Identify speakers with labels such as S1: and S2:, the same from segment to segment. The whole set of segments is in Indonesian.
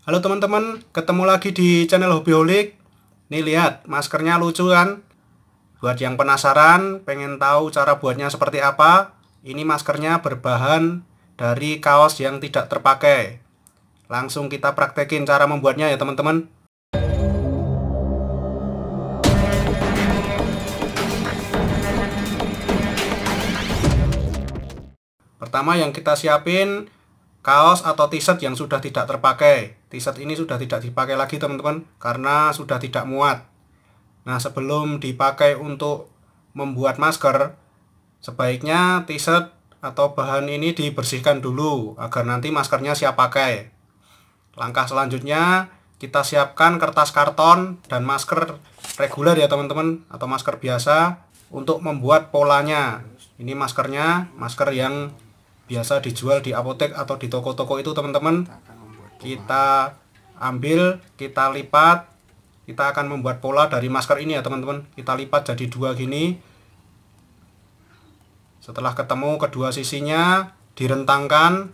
S1: Halo teman-teman, ketemu lagi di channel Hobbyholic. Nih lihat, maskernya lucu kan? Buat yang penasaran, pengen tahu cara buatnya seperti apa, ini maskernya berbahan dari kaos yang tidak terpakai. Langsung kita praktekin cara membuatnya ya teman-teman. Pertama yang kita siapin kaos atau t-shirt yang sudah tidak terpakai. T-shirt ini sudah tidak dipakai lagi teman-teman karena sudah tidak muat. Nah, sebelum dipakai untuk membuat masker, sebaiknya t-shirt atau bahan ini dibersihkan dulu agar nanti maskernya siap pakai. Langkah selanjutnya, kita siapkan kertas karton dan masker reguler ya teman-teman, atau masker biasa untuk membuat polanya. Ini maskernya, masker yang biasa dijual di apotek atau di toko-toko itu teman-teman. Kita ambil, kita lipat, kita akan membuat pola dari masker ini ya teman-teman. Kita lipat jadi dua gini. Setelah ketemu kedua sisinya, direntangkan.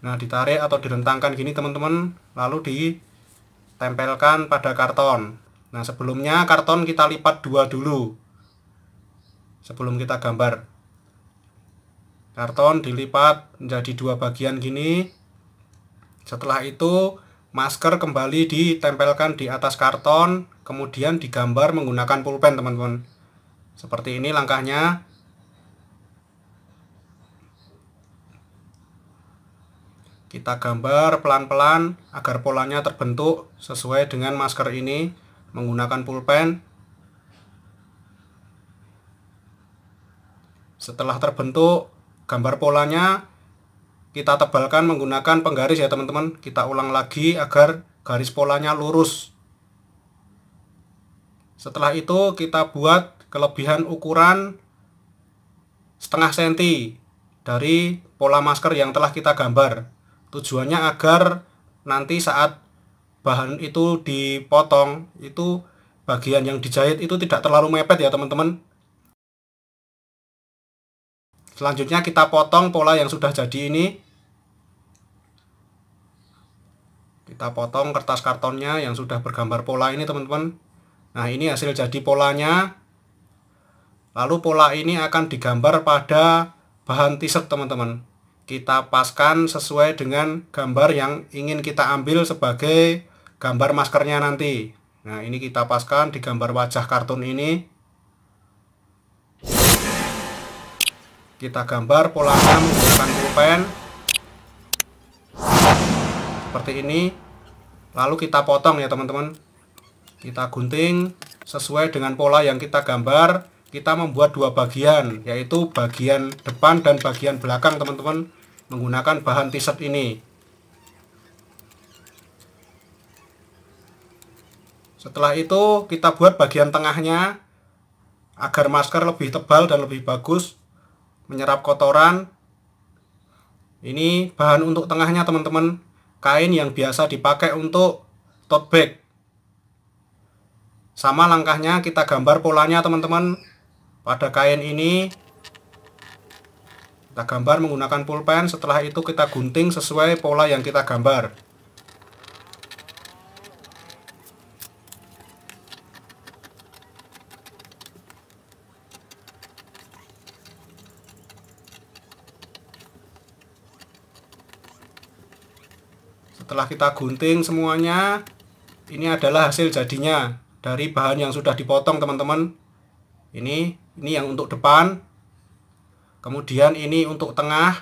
S1: Nah, ditarik atau direntangkan gini teman-teman, lalu ditempelkan pada karton. Nah, sebelumnya karton kita lipat dua dulu sebelum kita gambar. Karton dilipat menjadi dua bagian gini. Setelah itu masker kembali ditempelkan di atas karton, kemudian digambar menggunakan pulpen teman-teman. Seperti ini langkahnya. Kita gambar pelan-pelan agar polanya terbentuk sesuai dengan masker ini menggunakan pulpen. Setelah terbentuk gambar polanya, kita tebalkan menggunakan penggaris ya teman-teman. Kita ulang lagi agar garis polanya lurus. Setelah itu kita buat kelebihan ukuran setengah senti dari pola masker yang telah kita gambar. Tujuannya agar nanti saat bahan itu dipotong, itu bagian yang dijahit itu tidak terlalu mepet ya teman-teman. Selanjutnya kita potong pola yang sudah jadi ini. Kita potong kertas kartonnya yang sudah bergambar pola ini teman-teman. Nah, ini hasil jadi polanya. Lalu pola ini akan digambar pada bahan t-shirt teman-teman. Kita paskan sesuai dengan gambar yang ingin kita ambil sebagai gambar maskernya nanti. Nah, ini kita paskan di gambar wajah kartun ini. Kita gambar polanya menggunakan pulpen seperti ini. Lalu kita potong ya teman-teman. Kita gunting sesuai dengan pola yang kita gambar. Kita membuat dua bagian, yaitu bagian depan dan bagian belakang teman-teman, menggunakan bahan t-shirt ini. Setelah itu kita buat bagian tengahnya agar masker lebih tebal dan lebih bagus menyerap kotoran. Ini bahan untuk tengahnya teman-teman, kain yang biasa dipakai untuk tote bag. Sama langkahnya, kita gambar polanya teman-teman pada kain ini. Kita gambar menggunakan pulpen. Setelah itu kita gunting sesuai pola yang kita gambar. Setelah kita gunting semuanya, ini adalah hasil jadinya dari bahan yang sudah dipotong teman-teman. Ini yang untuk depan. Kemudian ini untuk tengah.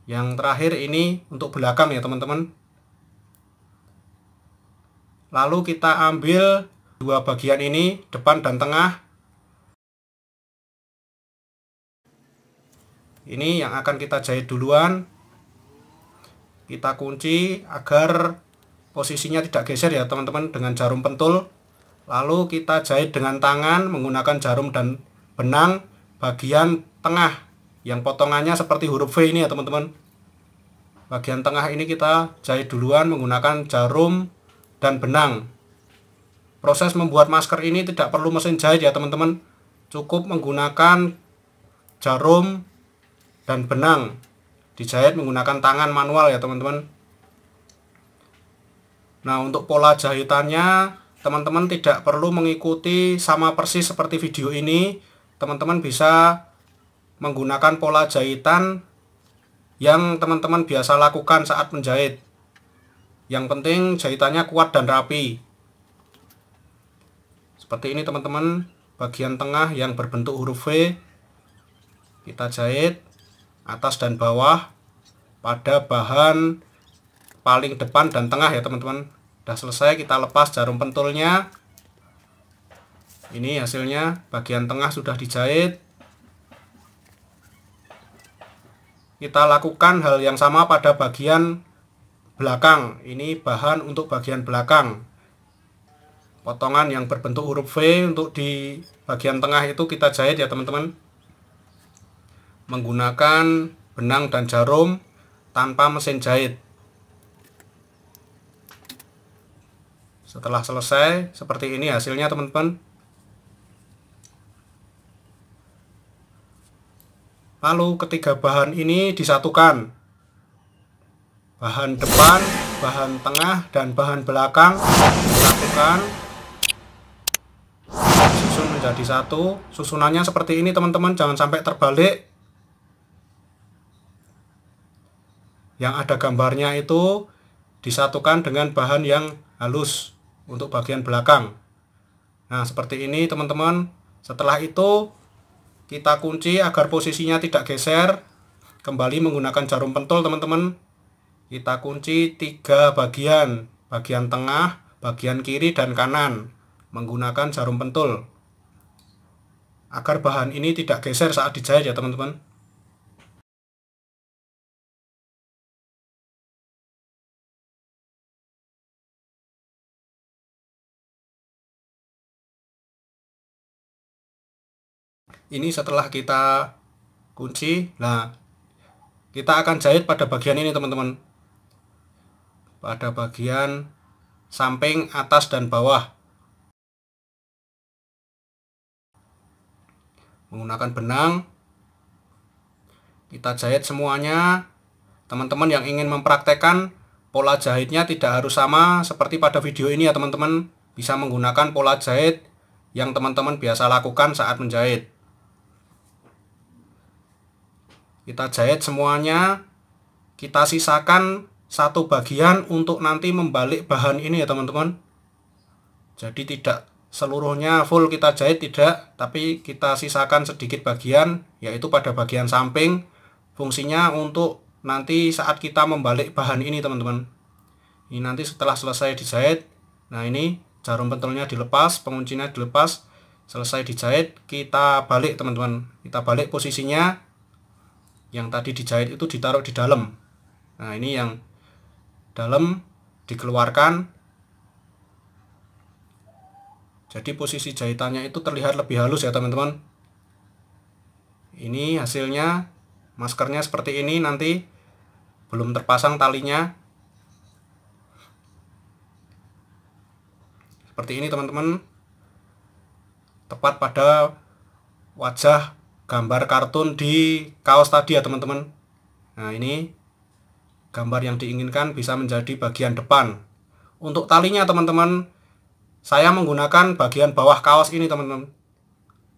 S1: Yang terakhir ini untuk belakang ya teman-teman. Lalu kita ambil dua bagian ini, depan dan tengah. Ini yang akan kita jahit duluan. Kita kunci agar posisinya tidak geser ya teman-teman dengan jarum pentul. Lalu kita jahit dengan tangan menggunakan jarum dan benang bagian tengah yang potongannya seperti huruf V ini ya teman-teman. Bagian tengah ini kita jahit duluan menggunakan jarum dan benang. Proses membuat masker ini tidak perlu mesin jahit ya teman-teman. Cukup menggunakan jarum dan benang. dijahit menggunakan tangan manual ya teman-teman. Nah, untuk pola jahitannya teman-teman tidak perlu mengikuti sama persis seperti video ini. Teman-teman bisa menggunakan pola jahitan yang teman-teman biasa lakukan saat menjahit. Yang penting jahitannya kuat dan rapi. Seperti ini teman-teman, bagian tengah yang berbentuk huruf V kita jahit atas dan bawah pada bahan paling depan dan tengah ya teman-teman. Sudah selesai, kita lepas jarum pentulnya. Ini hasilnya, bagian tengah sudah dijahit. Kita lakukan hal yang sama pada bagian belakang. Ini bahan untuk bagian belakang. Potongan yang berbentuk huruf V untuk di bagian tengah itu kita jahit ya teman-teman. Menggunakan benang dan jarum tanpa mesin jahit. Setelah selesai, seperti ini hasilnya teman-teman. Lalu ketiga bahan ini disatukan. Bahan depan, bahan tengah, dan bahan belakang disatukan. Susun menjadi satu. Susunannya seperti ini teman-teman, jangan sampai terbalik. Yang ada gambarnya itu disatukan dengan bahan yang halus untuk bagian belakang. Nah, seperti ini teman-teman. Setelah itu kita kunci agar posisinya tidak geser. Kembali menggunakan jarum pentul teman-teman. Kita kunci 3 bagian. Bagian tengah, bagian kiri dan kanan. Menggunakan jarum pentul. Agar bahan ini tidak geser saat dijahit ya teman-teman. Ini setelah kita kunci, nah kita akan jahit pada bagian ini teman-teman, pada bagian samping, atas dan bawah. Menggunakan benang kita jahit semuanya. Teman-teman yang ingin mempraktekkan pola jahitnya tidak harus sama seperti pada video ini ya teman-teman. Bisa menggunakan pola jahit yang teman-teman biasa lakukan saat menjahit. Kita jahit semuanya. Kita sisakan satu bagian untuk nanti membalik bahan ini ya teman-teman. Jadi tidak seluruhnya full kita jahit, tidak, tapi kita sisakan sedikit bagian, yaitu pada bagian samping. Fungsinya untuk nanti saat kita membalik bahan ini teman-teman. Ini nanti setelah selesai dijahit. Nah, ini jarum pentulnya dilepas, penguncinya dilepas. Selesai dijahit, kita balik teman-teman. Kita balik posisinya. Yang tadi dijahit itu ditaruh di dalam. Nah, ini yang dalam dikeluarkan. Jadi posisi jahitannya itu terlihat lebih halus ya teman-teman. Ini hasilnya, maskernya seperti ini nanti. Belum terpasang talinya. Seperti ini teman-teman. Tepat pada wajah gambar kartun di kaos tadi ya teman-teman. Nah, ini gambar yang diinginkan bisa menjadi bagian depan. Untuk talinya teman-teman, saya menggunakan bagian bawah kaos ini teman-teman.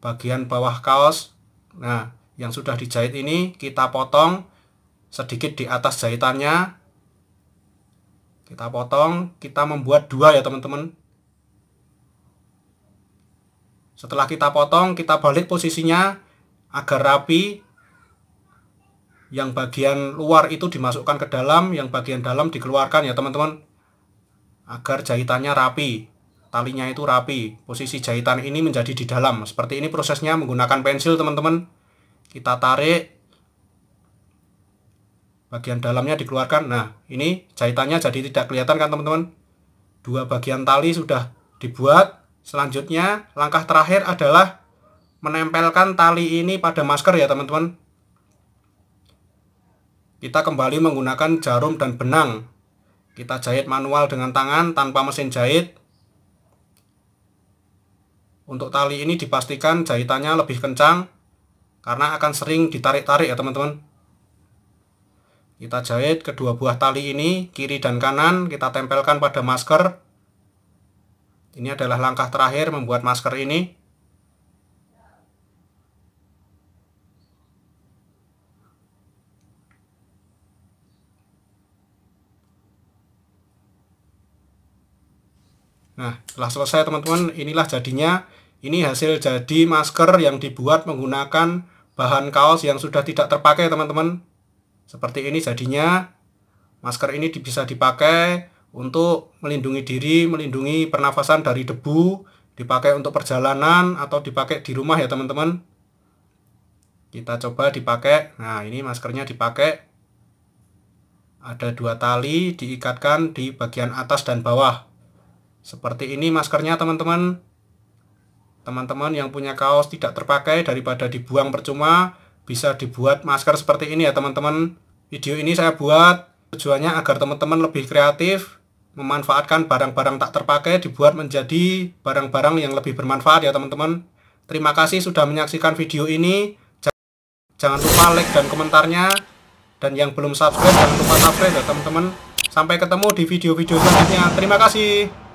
S1: Bagian bawah kaos. Nah, yang sudah dijahit ini kita potong sedikit di atas jahitannya. Kita potong, kita membuat 2 ya teman-teman. Setelah kita potong, kita balik posisinya agar rapi. Yang bagian luar itu dimasukkan ke dalam, yang bagian dalam dikeluarkan ya teman-teman, agar jahitannya rapi, talinya itu rapi. Posisi jahitan ini menjadi di dalam. Seperti ini prosesnya menggunakan pensil teman-teman. Kita tarik, bagian dalamnya dikeluarkan. Nah, ini jahitannya jadi tidak kelihatan kan teman-teman. 2 bagian tali sudah dibuat. Selanjutnya langkah terakhir adalah menempelkan tali ini pada masker ya teman-teman. Kita kembali menggunakan jarum dan benang. Kita jahit manual dengan tangan tanpa mesin jahit. Untuk tali ini dipastikan jahitannya lebih kencang karena akan sering ditarik-tarik ya teman-teman. Kita jahit kedua buah tali ini, kiri dan kanan, kita tempelkan pada masker. Ini adalah langkah terakhir membuat masker ini. Nah, setelah selesai teman-teman, inilah jadinya. Ini hasil jadi masker yang dibuat menggunakan bahan kaos yang sudah tidak terpakai teman-teman. Seperti ini jadinya. Masker ini bisa dipakai untuk melindungi diri, melindungi pernafasan dari debu, dipakai untuk perjalanan atau dipakai di rumah ya teman-teman. Kita coba dipakai. Nah, ini maskernya dipakai. Ada 2 tali diikatkan di bagian atas dan bawah. Seperti ini maskernya teman-teman. Teman-teman yang punya kaos tidak terpakai, daripada dibuang percuma, bisa dibuat masker seperti ini ya teman-teman. Video ini saya buat tujuannya agar teman-teman lebih kreatif, memanfaatkan barang-barang tak terpakai dibuat menjadi barang-barang yang lebih bermanfaat ya teman-teman. Terima kasih sudah menyaksikan video ini. Jangan lupa like dan komentarnya. Dan yang belum subscribe jangan lupa subscribe ya teman-teman. Sampai ketemu di video-video selanjutnya. Terima kasih.